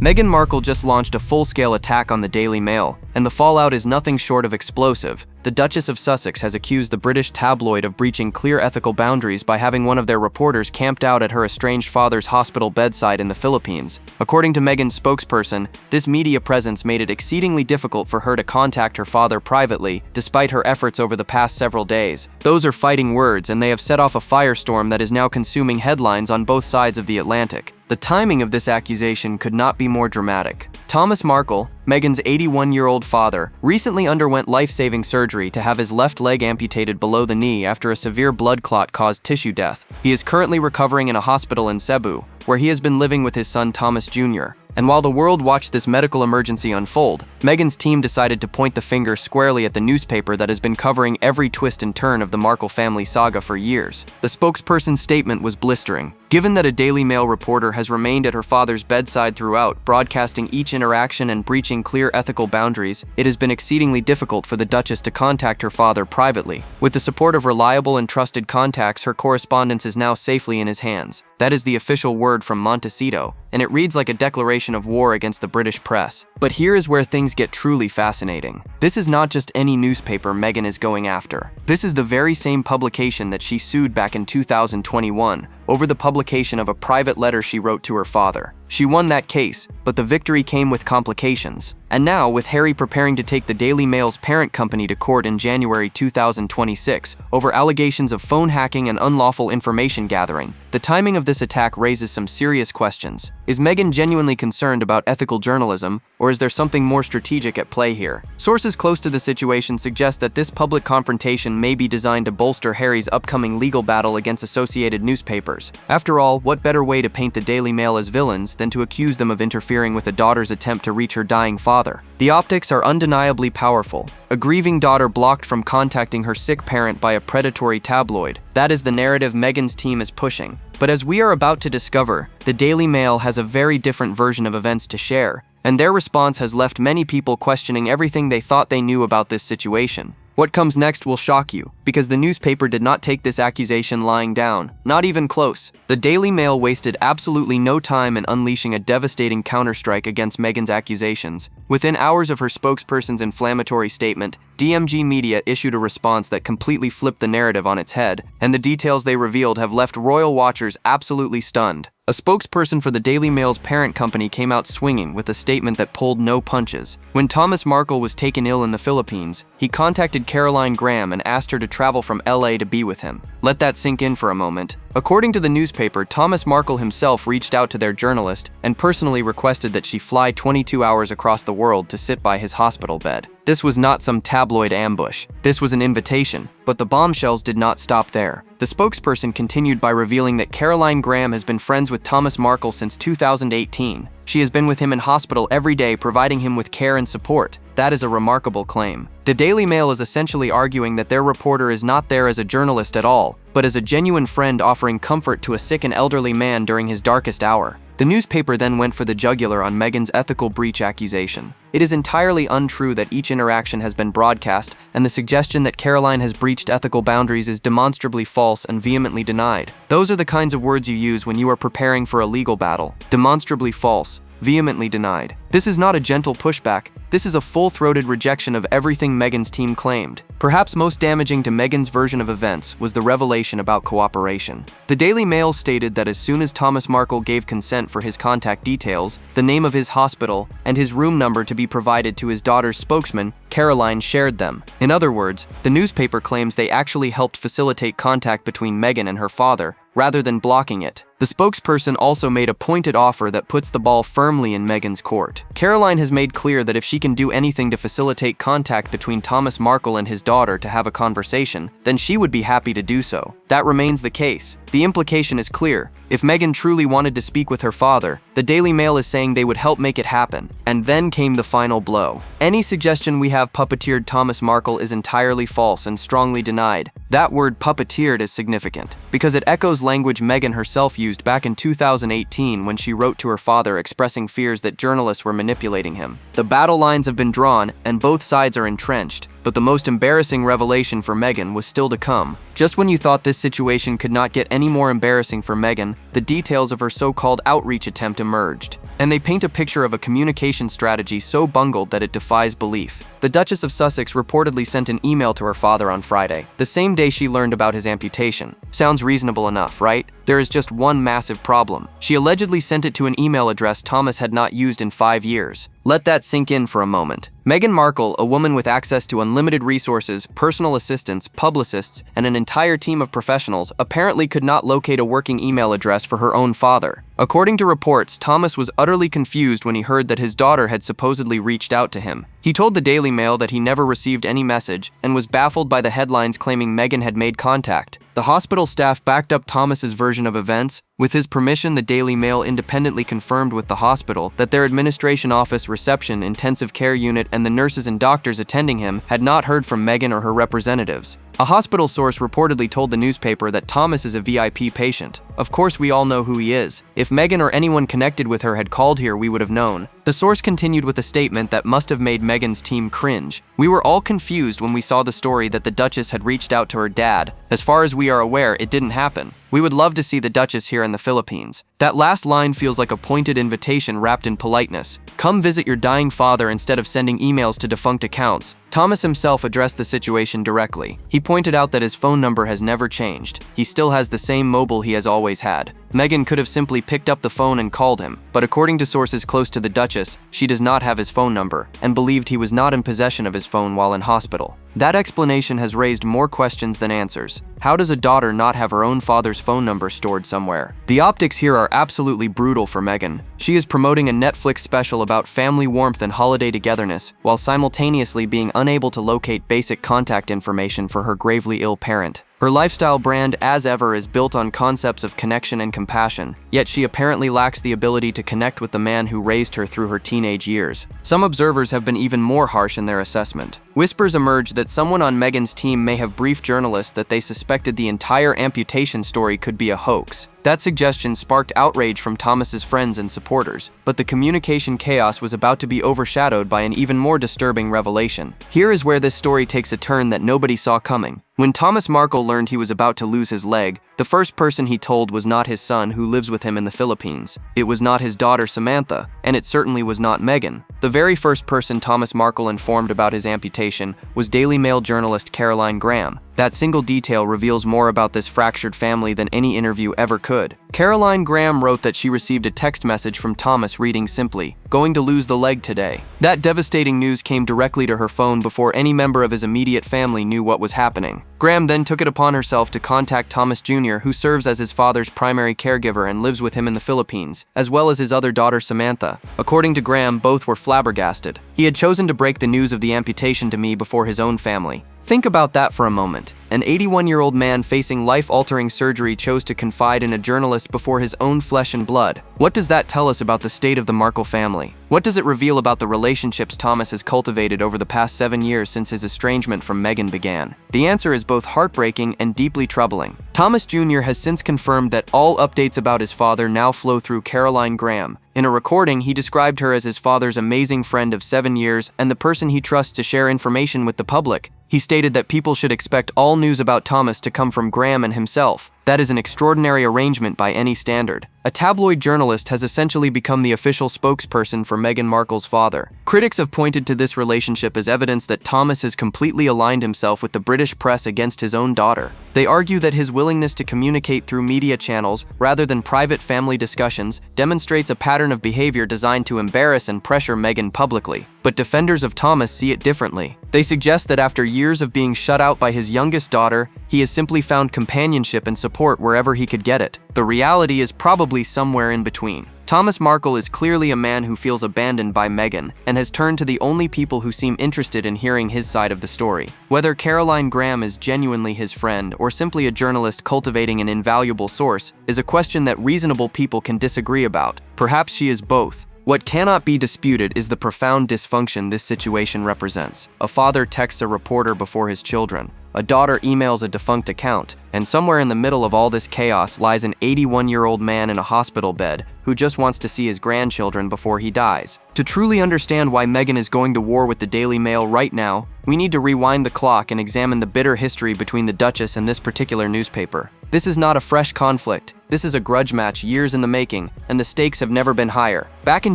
Meghan Markle just launched a full-scale attack on the Daily Mail, and the fallout is nothing short of explosive. The Duchess of Sussex has accused the British tabloid of breaching clear ethical boundaries by having one of their reporters camped out at her estranged father's hospital bedside in the Philippines. According to Meghan's spokesperson, this media presence made it exceedingly difficult for her to contact her father privately, despite her efforts over the past several days. Those are fighting words, and they have set off a firestorm that is now consuming headlines on both sides of the Atlantic. The timing of this accusation could not be more dramatic. Thomas Markle, Meghan's 81-year-old father, recently underwent life-saving surgery to have his left leg amputated below the knee after a severe blood clot caused tissue death. He is currently recovering in a hospital in Cebu, where he has been living with his son Thomas Jr. And while the world watched this medical emergency unfold, Meghan's team decided to point the finger squarely at the newspaper that has been covering every twist and turn of the Markle family saga for years. The spokesperson's statement was blistering. Given that a Daily Mail reporter has remained at her father's bedside throughout, broadcasting each interaction and breaching clear ethical boundaries, it has been exceedingly difficult for the Duchess to contact her father privately. With the support of reliable and trusted contacts, her correspondence is now safely in his hands. That is the official word from Montecito, and it reads like a declaration of war against the British press. But here is where things get truly fascinating. This is not just any newspaper Meghan is going after. This is the very same publication that she sued back in 2021 over the publication of a private letter she wrote to her father. She won that case, but the victory came with complications. And now, with Harry preparing to take the Daily Mail's parent company to court in January 2026 over allegations of phone hacking and unlawful information gathering, the timing of this attack raises some serious questions. Is Meghan genuinely concerned about ethical journalism, or is there something more strategic at play here? Sources close to the situation suggest that this public confrontation may be designed to bolster Harry's upcoming legal battle against Associated newspapers. After all, what better way to paint the Daily Mail as villains than to accuse them of interfering with a daughter's attempt to reach her dying father? The optics are undeniably powerful. A grieving daughter blocked from contacting her sick parent by a predatory tabloid. That is the narrative Meghan's team is pushing. But as we are about to discover, the Daily Mail has a very different version of events to share, and their response has left many people questioning everything they thought they knew about this situation. What comes next will shock you, because the newspaper did not take this accusation lying down, not even close. The Daily Mail wasted absolutely no time in unleashing a devastating counterstrike against Meghan's accusations. Within hours of her spokesperson's inflammatory statement, DMG Media issued a response that completely flipped the narrative on its head, and the details they revealed have left royal watchers absolutely stunned. A spokesperson for the Daily Mail's parent company came out swinging with a statement that pulled no punches. When Thomas Markle was taken ill in the Philippines, he contacted Caroline Graham and asked her to travel from LA to be with him. Let that sink in for a moment. According to the newspaper, Thomas Markle himself reached out to their journalist and personally requested that she fly 22 hours across the world to sit by his hospital bed. This was not some tabloid ambush. This was an invitation, but the bombshells did not stop there. The spokesperson continued by revealing that Caroline Graham has been friends with Thomas Markle since 2018. She has been with him in hospital every day, providing him with care and support. That is a remarkable claim. The Daily Mail is essentially arguing that their reporter is not there as a journalist at all, but as a genuine friend offering comfort to a sick and elderly man during his darkest hour. The newspaper then went for the jugular on Meghan's ethical breach accusation. It is entirely untrue that each interaction has been broadcast, and the suggestion that Caroline has breached ethical boundaries is demonstrably false and vehemently denied. Those are the kinds of words you use when you are preparing for a legal battle. Demonstrably false, vehemently denied. This is not a gentle pushback. This is a full-throated rejection of everything Meghan's team claimed. Perhaps most damaging to Meghan's version of events was the revelation about cooperation. The Daily Mail stated that as soon as Thomas Markle gave consent for his contact details, the name of his hospital, and his room number to be provided to his daughter's spokesman, Caroline shared them. In other words, the newspaper claims they actually helped facilitate contact between Meghan and her father, rather than blocking it. The spokesperson also made a pointed offer that puts the ball firmly in Meghan's court. Caroline has made clear that if she can do anything to facilitate contact between Thomas Markle and his daughter to have a conversation, then she would be happy to do so. That remains the case. The implication is clear. If Meghan truly wanted to speak with her father, the Daily Mail is saying they would help make it happen. And then came the final blow. Any suggestion we have puppeteered Thomas Markle is entirely false and strongly denied. That word puppeteered is significant, because it echoes language Meghan herself used back in 2018 when she wrote to her father expressing fears that journalists were manipulating him. The battle lines have been drawn, and both sides are entrenched. But the most embarrassing revelation for Meghan was still to come. Just when you thought this situation could not get any more embarrassing for Meghan, the details of her so-called outreach attempt emerged. and they paint a picture of a communication strategy so bungled that it defies belief. The Duchess of Sussex reportedly sent an email to her father on Friday, the same day she learned about his amputation. Sounds reasonable enough, right? There is just one massive problem. She allegedly sent it to an email address Thomas had not used in 5 years. Let that sink in for a moment. Meghan Markle, a woman with access to unlimited resources, personal assistants, publicists, and an entire team of professionals, apparently could not locate a working email address for her own father. According to reports, Thomas was utterly confused when he heard that his daughter had supposedly reached out to him. He told the Daily Mail that he never received any message and was baffled by the headlines claiming Meghan had made contact. The hospital staff backed up Thomas's version of events. With his permission, the Daily Mail independently confirmed with the hospital that their administration office, reception, intensive care unit, and the nurses and doctors attending him had not heard from Meghan or her representatives. A hospital source reportedly told the newspaper that Thomas is a VIP patient. Of course, we all know who he is. If Meghan or anyone connected with her had called here, we would have known. The source continued with a statement that must have made Meghan's team cringe. We were all confused when we saw the story that the Duchess had reached out to her dad. As far as we are aware, it didn't happen. We would love to see the Duchess here in the Philippines. That last line feels like a pointed invitation wrapped in politeness. Come visit your dying father instead of sending emails to defunct accounts. Thomas himself addressed the situation directly. He pointed out that his phone number has never changed. He still has the same mobile he has always had. Meghan could have simply picked up the phone and called him, but according to sources close to the Duchess, she does not have his phone number and believed he was not in possession of his phone while in hospital. That explanation has raised more questions than answers. How does a daughter not have her own father's phone number stored somewhere? The optics here are absolutely brutal for Meghan. She is promoting a Netflix special about family warmth and holiday togetherness, while simultaneously being unable to locate basic contact information for her gravely ill parent. Her lifestyle brand, as ever, is built on concepts of connection and compassion, yet she apparently lacks the ability to connect with the man who raised her through her teenage years. Some observers have been even more harsh in their assessment. Whispers emerged that someone on Meghan's team may have briefed journalists that they suspected the entire amputation story could be a hoax. That suggestion sparked outrage from Thomas's friends and supporters, but the communication chaos was about to be overshadowed by an even more disturbing revelation. Here is where this story takes a turn that nobody saw coming. When Thomas Markle learned he was about to lose his leg, the first person he told was not his son who lives with him in the Philippines. It was not his daughter Samantha, and it certainly was not Meghan. The very first person Thomas Markle informed about his amputation was Daily Mail journalist Caroline Graham. That single detail reveals more about this fractured family than any interview ever could. Caroline Graham wrote that she received a text message from Thomas reading simply, "Going to lose the leg today." That devastating news came directly to her phone before any member of his immediate family knew what was happening. Graham then took it upon herself to contact Thomas Jr., who serves as his father's primary caregiver and lives with him in the Philippines, as well as his other daughter Samantha. According to Graham, both were flabbergasted. He had chosen to break the news of the amputation to me before his own family. Think about that for a moment. An 81-year-old man facing life-altering surgery chose to confide in a journalist before his own flesh and blood. What does that tell us about the state of the Markle family? What does it reveal about the relationships Thomas has cultivated over the past 7 years since his estrangement from Meghan began? The answer is both heartbreaking and deeply troubling. Thomas Jr. has since confirmed that all updates about his father now flow through Caroline Graham. In a recording, he described her as his father's amazing friend of 7 years and the person he trusts to share information with the public. He stated that people should expect all news about Thomas to come from Graham and himself. That is an extraordinary arrangement by any standard. A tabloid journalist has essentially become the official spokesperson for Meghan Markle's father. Critics have pointed to this relationship as evidence that Thomas has completely aligned himself with the British press against his own daughter. They argue that his willingness to communicate through media channels rather than private family discussions demonstrates a pattern of behavior designed to embarrass and pressure Meghan publicly. But defenders of Thomas see it differently. They suggest that after years of being shut out by his youngest daughter, he has simply found companionship and support wherever he could get it. The reality is probably somewhere in between. Thomas Markle is clearly a man who feels abandoned by Meghan and has turned to the only people who seem interested in hearing his side of the story. Whether Caroline Graham is genuinely his friend or simply a journalist cultivating an invaluable source is a question that reasonable people can disagree about. Perhaps she is both. What cannot be disputed is the profound dysfunction this situation represents. A father texts a reporter before his children. A daughter emails a defunct account, and somewhere in the middle of all this chaos lies an 81-year-old man in a hospital bed who just wants to see his grandchildren before he dies. To truly understand why Meghan is going to war with the Daily Mail right now, we need to rewind the clock and examine the bitter history between the Duchess and this particular newspaper. This is not a fresh conflict. This is a grudge match years in the making, and the stakes have never been higher. Back in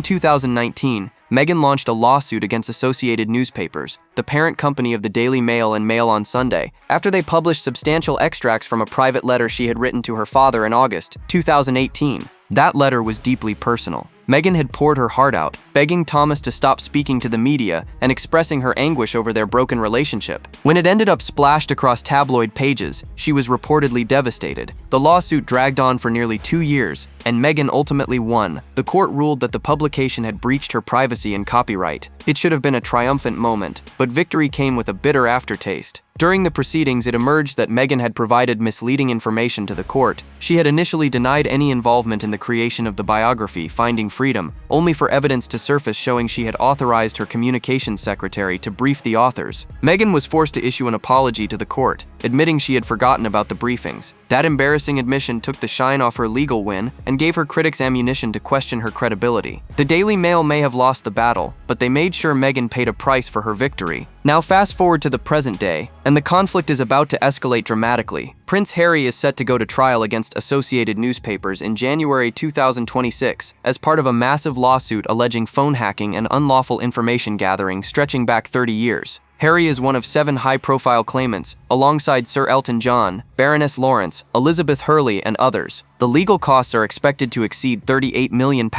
2019, Meghan launched a lawsuit against Associated Newspapers, the parent company of the Daily Mail and Mail on Sunday, after they published substantial extracts from a private letter she had written to her father in August 2018. That letter was deeply personal. Meghan had poured her heart out, begging Thomas to stop speaking to the media and expressing her anguish over their broken relationship. When it ended up splashed across tabloid pages, she was reportedly devastated. The lawsuit dragged on for nearly 2 years, and Meghan ultimately won. The court ruled that the publication had breached her privacy and copyright. It should have been a triumphant moment, but victory came with a bitter aftertaste. During the proceedings, it emerged that Meghan had provided misleading information to the court. She had initially denied any involvement in the creation of the biography, Finding Freedom, only for evidence to surface showing she had authorized her communications secretary to brief the authors. Meghan was forced to issue an apology to the court, admitting she had forgotten about the briefings. That embarrassing admission took the shine off her legal win and gave her critics ammunition to question her credibility. The Daily Mail may have lost the battle, but they made sure Meghan paid a price for her victory. Now fast forward to the present day, and the conflict is about to escalate dramatically. Prince Harry is set to go to trial against Associated Newspapers in January 2026 as part of a massive lawsuit alleging phone hacking and unlawful information gathering stretching back 30 years. Harry is one of 7 high-profile claimants, alongside Sir Elton John, Baroness Lawrence, Elizabeth Hurley, and others. The legal costs are expected to exceed £38 million,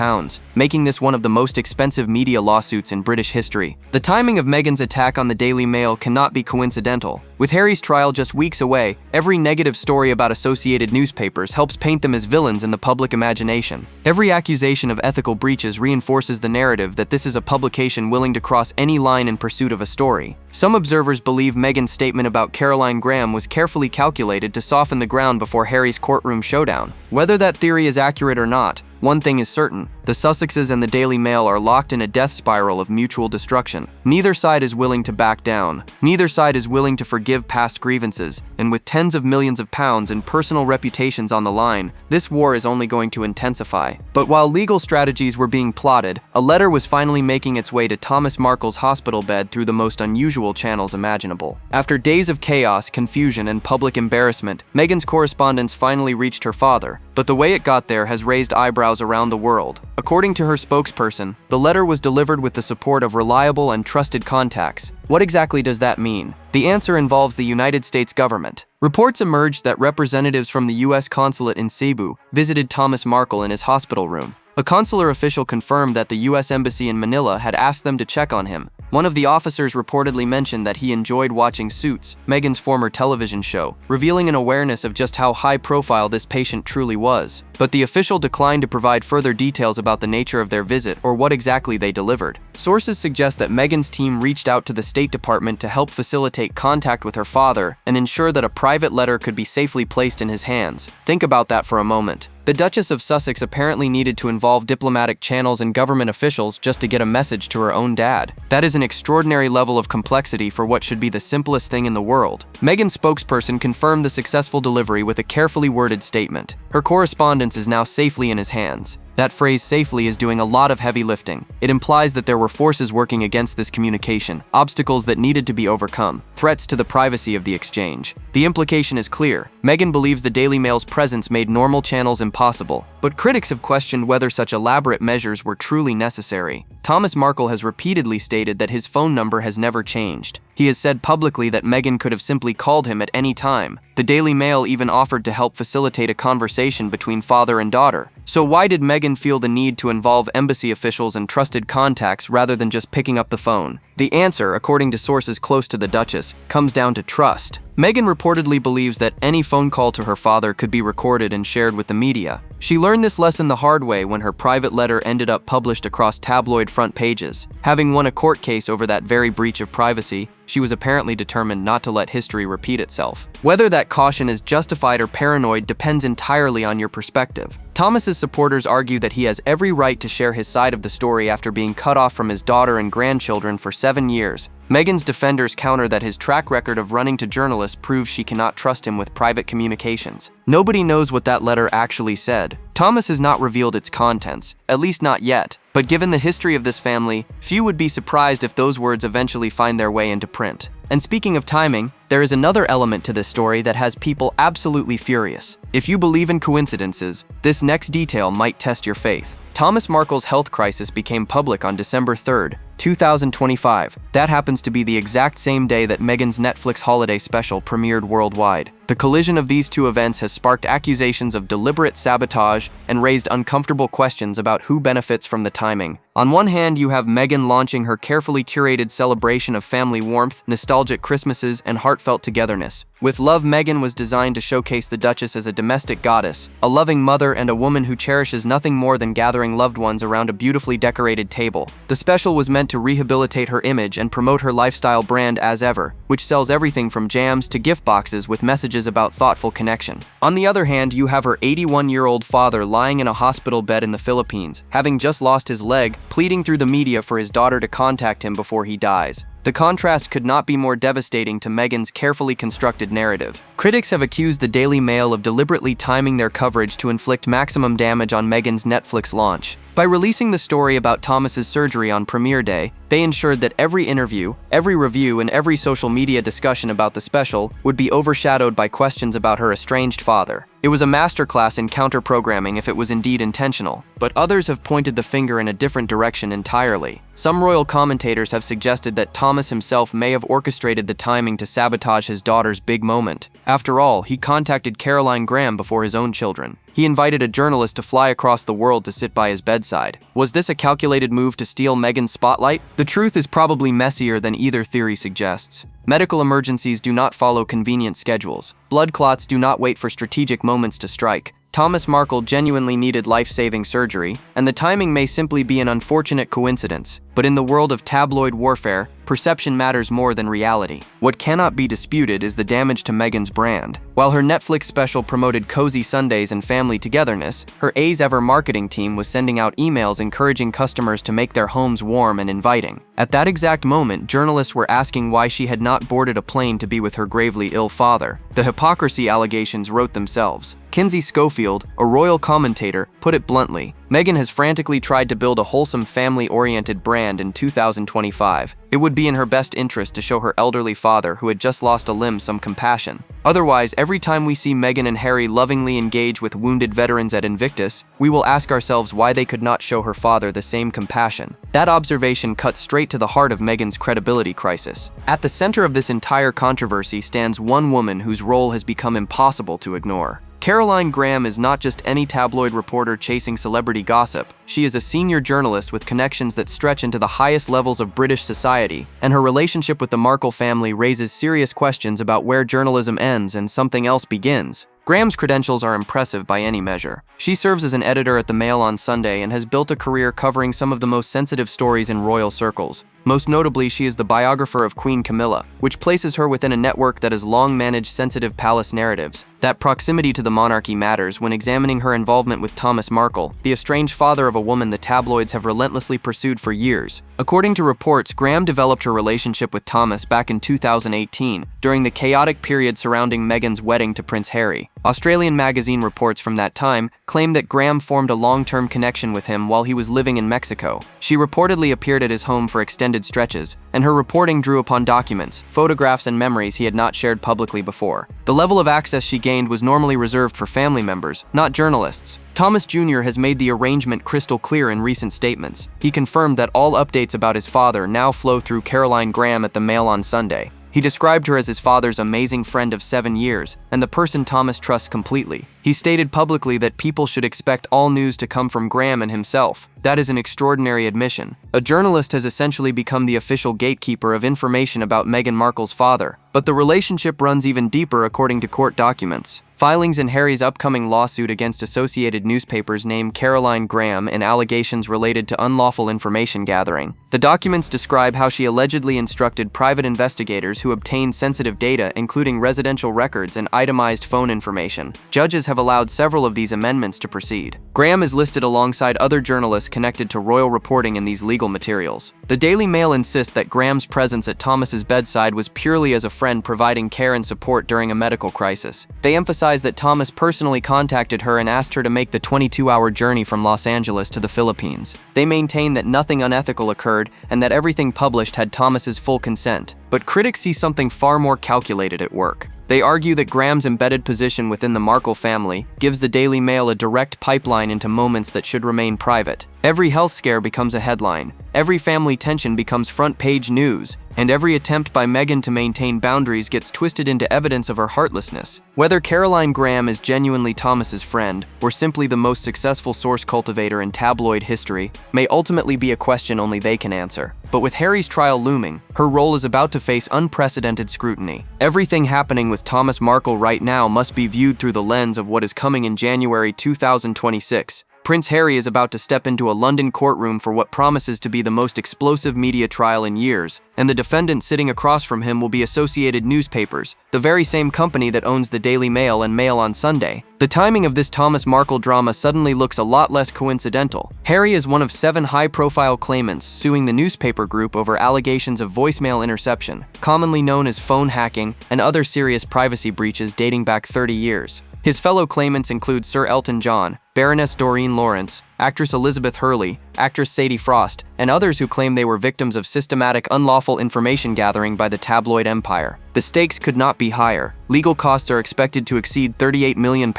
making this one of the most expensive media lawsuits in British history. The timing of Meghan's attack on the Daily Mail cannot be coincidental. With Harry's trial just weeks away, every negative story about Associated Newspapers helps paint them as villains in the public imagination. Every accusation of ethical breaches reinforces the narrative that this is a publication willing to cross any line in pursuit of a story. Some observers believe Meghan's statement about Caroline Graham was carefully calculated to soften the ground before Harry's courtroom showdown. Whether that theory is accurate or not, one thing is certain: the Sussexes and the Daily Mail are locked in a death spiral of mutual destruction. Neither side is willing to back down. Neither side is willing to forgive past grievances, and with tens of millions of pounds and personal reputations on the line, this war is only going to intensify. But while legal strategies were being plotted, a letter was finally making its way to Thomas Markle's hospital bed through the most unusual channels imaginable. After days of chaos, confusion, and public embarrassment, Meghan's correspondence finally reached her father, but the way it got there has raised eyebrows around the world. According to her spokesperson, the letter was delivered with the support of reliable and trusted contacts. What exactly does that mean? The answer involves the United States government. Reports emerged that representatives from the U.S. consulate in Cebu visited Thomas Markle in his hospital room. A consular official confirmed that the U.S. Embassy in Manila had asked them to check on him. One of the officers reportedly mentioned that he enjoyed watching Suits, Meghan's former television show, revealing an awareness of just how high-profile this patient truly was. But the official declined to provide further details about the nature of their visit or what exactly they delivered. Sources suggest that Meghan's team reached out to the State Department to help facilitate contact with her father and ensure that a private letter could be safely placed in his hands. Think about that for a moment. The Duchess of Sussex apparently needed to involve diplomatic channels and government officials just to get a message to her own dad. That is an extraordinary level of complexity for what should be the simplest thing in the world. Meghan's spokesperson confirmed the successful delivery with a carefully worded statement. Her correspondence is now safely in his hands. That phrase "safely" is doing a lot of heavy lifting. It implies that there were forces working against this communication, obstacles that needed to be overcome, threats to the privacy of the exchange. The implication is clear. Meghan believes the Daily Mail's presence made normal channels impossible, but critics have questioned whether such elaborate measures were truly necessary. Thomas Markle has repeatedly stated that his phone number has never changed. He has said publicly that Meghan could have simply called him at any time. The Daily Mail even offered to help facilitate a conversation between father and daughter. So why did Meghan feel the need to involve embassy officials and trusted contacts rather than just picking up the phone? The answer, according to sources close to the Duchess, comes down to trust. Meghan reportedly believes that any phone call to her father could be recorded and shared with the media. She learned this lesson the hard way when her private letter ended up published across tabloid front pages. Having won a court case over that very breach of privacy, she was apparently determined not to let history repeat itself. Whether that caution is justified or paranoid depends entirely on your perspective. Thomas's supporters argue that he has every right to share his side of the story after being cut off from his daughter and grandchildren for 7 years. Meghan's defenders counter that his track record of running to journalists proves she cannot trust him with private communications. Nobody knows what that letter actually said. Thomas has not revealed its contents, at least not yet. But given the history of this family, few would be surprised if those words eventually find their way into print. And speaking of timing, there is another element to this story that has people absolutely furious. If you believe in coincidences, this next detail might test your faith. Thomas Markle's health crisis became public on December 3rd, 2025. That happens to be the exact same day that Meghan's Netflix holiday special premiered worldwide. The collision of these two events has sparked accusations of deliberate sabotage and raised uncomfortable questions about who benefits from the timing. On one hand, you have Meghan launching her carefully curated celebration of family warmth, nostalgic Christmases, and heartfelt togetherness. With Love, Meghan was designed to showcase the Duchess as a domestic goddess, a loving mother, and a woman who cherishes nothing more than gathering loved ones around a beautifully decorated table. The special was meant to rehabilitate her image and promote her lifestyle brand As Ever, which sells everything from jams to gift boxes with messages about thoughtful connection. On the other hand, you have her 81-year-old father lying in a hospital bed in the Philippines, having just lost his leg, pleading through the media for his daughter to contact him before he dies. The contrast could not be more devastating to Meghan's carefully constructed narrative. Critics have accused the Daily Mail of deliberately timing their coverage to inflict maximum damage on Meghan's Netflix launch. By releasing the story about Thomas's surgery on premiere day, they ensured that every interview, every review, and every social media discussion about the special would be overshadowed by questions about her estranged father. It was a masterclass in counter-programming if it was indeed intentional, but others have pointed the finger in a different direction entirely. Some royal commentators have suggested that Thomas himself may have orchestrated the timing to sabotage his daughter's big moment. After all, he contacted Caroline Graham before his own children. He invited a journalist to fly across the world to sit by his bedside. Was this a calculated move to steal Meghan's spotlight? The truth is probably messier than either theory suggests. Medical emergencies do not follow convenient schedules. Blood clots do not wait for strategic moments to strike. Thomas Markle genuinely needed life-saving surgery, and the timing may simply be an unfortunate coincidence. But in the world of tabloid warfare, perception matters more than reality. What cannot be disputed is the damage to Meghan's brand. While her Netflix special promoted cozy Sundays and family togetherness, her As Ever marketing team was sending out emails encouraging customers to make their homes warm and inviting. At that exact moment, journalists were asking why she had not boarded a plane to be with her gravely ill father. The hypocrisy allegations wrote themselves. Kinsey Schofield, a royal commentator, put it bluntly: Meghan has frantically tried to build a wholesome family-oriented brand in 2025. It would be in her best interest to show her elderly father, who had just lost a limb, some compassion. Otherwise, every time we see Meghan and Harry lovingly engage with wounded veterans at Invictus, we will ask ourselves why they could not show her father the same compassion. That observation cuts straight to the heart of Meghan's credibility crisis. At the center of this entire controversy stands one woman whose role has become impossible to ignore. Caroline Graham is not just any tabloid reporter chasing celebrity gossip. She is a senior journalist with connections that stretch into the highest levels of British society, and her relationship with the Markle family raises serious questions about where journalism ends and something else begins. Graham's credentials are impressive by any measure. She serves as an editor at the Mail on Sunday and has built a career covering some of the most sensitive stories in royal circles. Most notably, she is the biographer of Queen Camilla, which places her within a network that has long managed sensitive palace narratives. That proximity to the monarchy matters when examining her involvement with Thomas Markle, the estranged father of a woman the tabloids have relentlessly pursued for years. According to reports, Graham developed her relationship with Thomas back in 2018, during the chaotic period surrounding Meghan's wedding to Prince Harry. Australian magazine reports from that time claim that Graham formed a long-term connection with him while he was living in Mexico. She reportedly appeared at his home for extended stretches, and her reporting drew upon documents, photographs, and memories he had not shared publicly before. The level of access she gained was normally reserved for family members, not journalists. Thomas Jr. has made the arrangement crystal clear in recent statements. He confirmed that all updates about his father now flow through Caroline Graham at the Mail on Sunday. He described her as his father's amazing friend of 7 years, and the person Thomas trusts completely. He stated publicly that people should expect all news to come from Graham and himself. That is an extraordinary admission. A journalist has essentially become the official gatekeeper of information about Meghan Markle's father. But the relationship runs even deeper according to court documents. Filings in Harry's upcoming lawsuit against Associated Newspapers name Caroline Graham and allegations related to unlawful information gathering. The documents describe how she allegedly instructed private investigators who obtained sensitive data, including residential records and itemized phone information. Judges have allowed several of these amendments to proceed. Graham is listed alongside other journalists connected to royal reporting in these legal materials. The Daily Mail insists that Graham's presence at Thomas's bedside was purely as a friend providing care and support during a medical crisis. They emphasize that Thomas personally contacted her and asked her to make the 22-hour journey from Los Angeles to the Philippines. They maintain that nothing unethical occurred and that everything published had Thomas's full consent. But critics see something far more calculated at work. They argue that Graham's embedded position within the Markle family gives the Daily Mail a direct pipeline into moments that should remain private. Every health scare becomes a headline, every family tension becomes front-page news, and every attempt by Meghan to maintain boundaries gets twisted into evidence of her heartlessness. Whether Caroline Graham is genuinely Thomas's friend or simply the most successful source cultivator in tabloid history may ultimately be a question only they can answer. But with Harry's trial looming, her role is about to face unprecedented scrutiny. Everything happening with Thomas Markle right now must be viewed through the lens of what is coming in January 2026. Prince Harry is about to step into a London courtroom for what promises to be the most explosive media trial in years, and the defendant sitting across from him will be Associated Newspapers, the very same company that owns the Daily Mail and Mail on Sunday. The timing of this Thomas Markle drama suddenly looks a lot less coincidental. Harry is one of 7 high-profile claimants suing the newspaper group over allegations of voicemail interception, commonly known as phone hacking, and other serious privacy breaches dating back 30 years. His fellow claimants include Sir Elton John, Baroness Doreen Lawrence, actress Elizabeth Hurley, actress Sadie Frost, and others who claim they were victims of systematic unlawful information gathering by the tabloid empire. The stakes could not be higher. Legal costs are expected to exceed £38 million,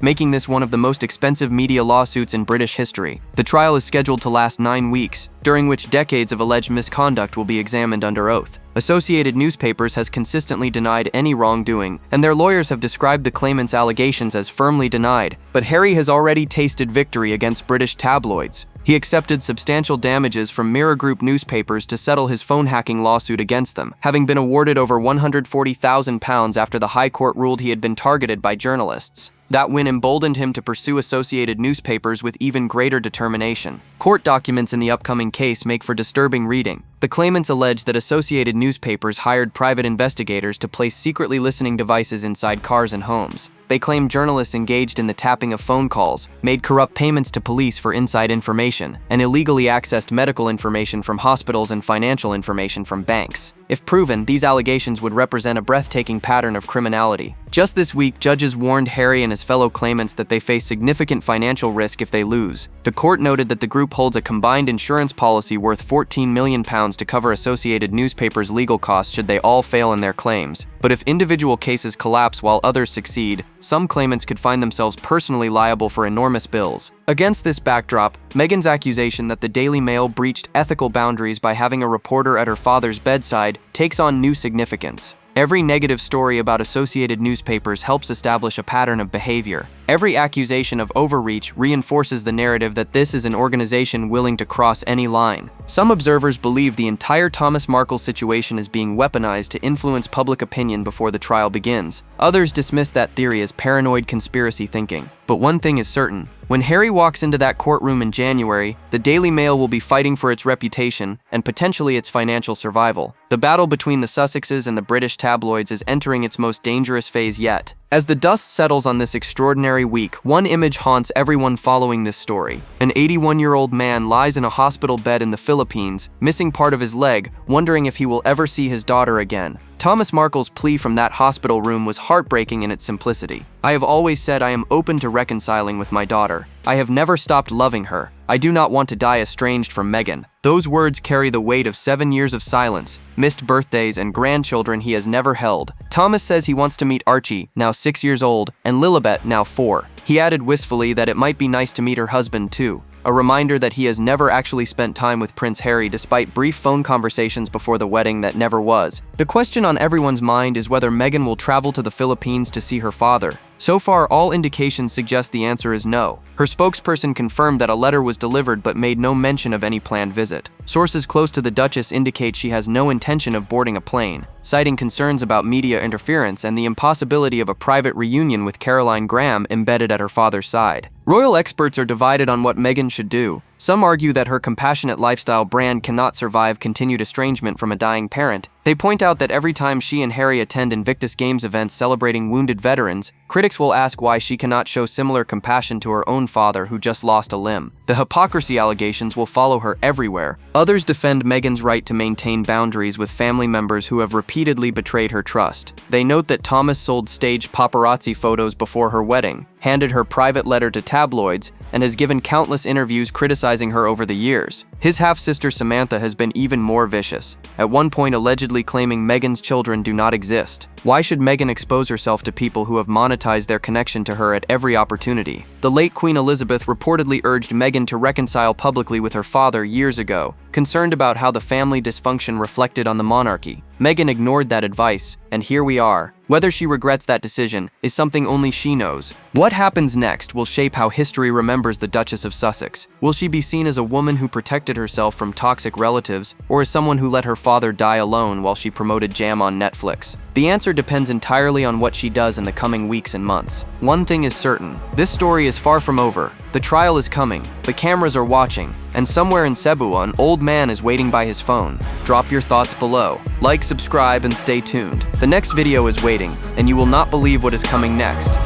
making this one of the most expensive media lawsuits in British history. The trial is scheduled to last 9 weeks, during which decades of alleged misconduct will be examined under oath. Associated Newspapers has consistently denied any wrongdoing, and their lawyers have described the claimants' allegations as firmly denied. But Harry has already tasted victory against British tabloids. He accepted substantial damages from Mirror Group newspapers to settle his phone hacking lawsuit against them, having been awarded over £140,000 after the High Court ruled he had been targeted by journalists. That win emboldened him to pursue Associated Newspapers with even greater determination. Court documents in the upcoming case make for disturbing reading. The claimants allege that Associated Newspapers hired private investigators to place secretly listening devices inside cars and homes. They claim journalists engaged in the tapping of phone calls, made corrupt payments to police for inside information, and illegally accessed medical information from hospitals and financial information from banks. If proven, these allegations would represent a breathtaking pattern of criminality. Just this week, judges warned Harry and his fellow claimants that they face significant financial risk if they lose. The court noted that the group holds a combined insurance policy worth £14 million to cover Associated Newspapers' legal costs should they all fail in their claims. But if individual cases collapse while others succeed, some claimants could find themselves personally liable for enormous bills. Against this backdrop, Meghan's accusation that the Daily Mail breached ethical boundaries by having a reporter at her father's bedside takes on new significance. Every negative story about Associated Newspapers helps establish a pattern of behavior. Every accusation of overreach reinforces the narrative that this is an organization willing to cross any line. Some observers believe the entire Thomas Markle situation is being weaponized to influence public opinion before the trial begins. Others dismiss that theory as paranoid conspiracy thinking. But one thing is certain. When Harry walks into that courtroom in January, the Daily Mail will be fighting for its reputation and potentially its financial survival. The battle between the Sussexes and the British tabloids is entering its most dangerous phase yet. As the dust settles on this extraordinary week, one image haunts everyone following this story. An 81-year-old man lies in a hospital bed in the Philippines, missing part of his leg, wondering if he will ever see his daughter again. Thomas Markle's plea from that hospital room was heartbreaking in its simplicity. "I have always said I am open to reconciling with my daughter. I have never stopped loving her. I do not want to die estranged from Meghan." Those words carry the weight of 7 years of silence, missed birthdays, and grandchildren he has never held. Thomas says he wants to meet Archie, now 6 years old, and Lilibet, now 4. He added wistfully that it might be nice to meet her husband too. A reminder that he has never actually spent time with Prince Harry despite brief phone conversations before the wedding that never was. The question on everyone's mind is whether Meghan will travel to the Philippines to see her father. So far, all indications suggest the answer is no. Her spokesperson confirmed that a letter was delivered but made no mention of any planned visit. Sources close to the Duchess indicate she has no intention of boarding a plane, citing concerns about media interference and the impossibility of a private reunion with Caroline Graham embedded at her father's side. Royal experts are divided on what Meghan should do. Some argue that her compassionate lifestyle brand cannot survive continued estrangement from a dying parent. They point out that every time she and Harry attend Invictus Games events celebrating wounded veterans, critics will ask why she cannot show similar compassion to her own father who just lost a limb. The hypocrisy allegations will follow her everywhere. Others defend Meghan's right to maintain boundaries with family members who have repeatedly betrayed her trust. They note that Thomas sold staged paparazzi photos before her wedding, handed her private letter to tabloids, and has given countless interviews criticizing her over the years. His half-sister Samantha has been even more vicious, at one point allegedly claiming Meghan's children do not exist. Why should Meghan expose herself to people who have monetized their connection to her at every opportunity? The late Queen Elizabeth reportedly urged Meghan to reconcile publicly with her father years ago, concerned about how the family dysfunction reflected on the monarchy. Meghan ignored that advice, and here we are. Whether she regrets that decision is something only she knows. What happens next will shape how history remembers the Duchess of Sussex. Will she be seen as a woman who protected herself from toxic relatives, or as someone who let her father die alone while she promoted Jam on Netflix? The answer depends entirely on what she does in the coming weeks and months. One thing is certain, this story is far from over. The trial is coming, the cameras are watching, and somewhere in Cebu, an old man is waiting by his phone. Drop your thoughts below. Like, subscribe, and stay tuned. The next video is waiting, and you will not believe what is coming next.